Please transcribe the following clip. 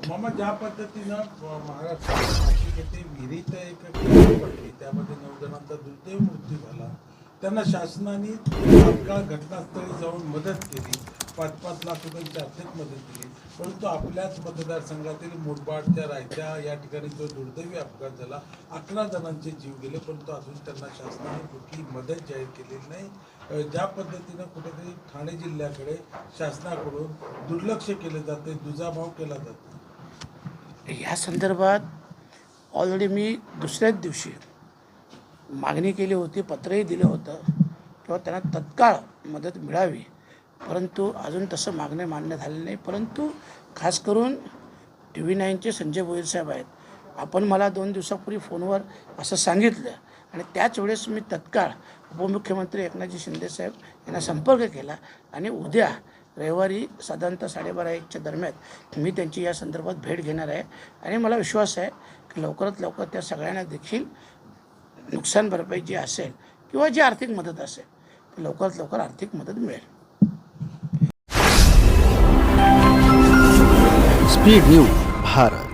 मामा ज्या पद्धतीनं महाराष्ट्रात नाशिक येथे विहिरीत एक कार पडली, त्यामध्ये 9 जणांचा दुर्दैव मृत्यू झाला. त्यांना शासनाने तात्काळ घटनास्थळी जाऊन मदत केली, 5-5 लाख रुपयांची आर्थिक मदत दिली. परंतु आपल्याच मतदारसंघातील मुरबाडच्या रायच्या या ठिकाणी जो दुर्दैवी अपघात झाला, 11 जणांचे जीव गेले, परंतु अजून त्यांना शासनाने कुठली मदत जाहीर केलेली नाही. ज्या पद्धतीनं कुठेतरी ठाणे जिल्ह्याकडे शासनाकडून दुर्लक्ष केले जाते, दुजाभाव केला जातो. या संदर्भात ऑलरेडी मी दुसऱ्याच दिवशी मागणी केली होती, पत्रही दिलं होतं किंवा त्यांना तत्काळ मदत मिळावी, परंतु अजून तसं मागणे मान्य झाले नाही. परंतु खास करून TV9चे संजय भोईर साहेब आहेत, आपण मला 2 दिवसापूर्वी फोनवर असं सांगितलं आणि त्याच वेळेस मी तत्काळ उपमुख्यमंत्री एकनाथजी शिंदेसाहेब यांना संपर्क केला आणि उद्या रविवारी साधारणतः 12:30-1च्या दरम्यान मी त्यांची या संदर्भात भेट घेणार आहे आणि मला विश्वास आहे की लवकरात लवकर त्या सगळ्यांना देखील नुकसान भरपाई जी असेल किंवा जी आर्थिक मदत असेल ती लवकरात लवकर आर्थिक मदत मिळेल. Speed news Bharat.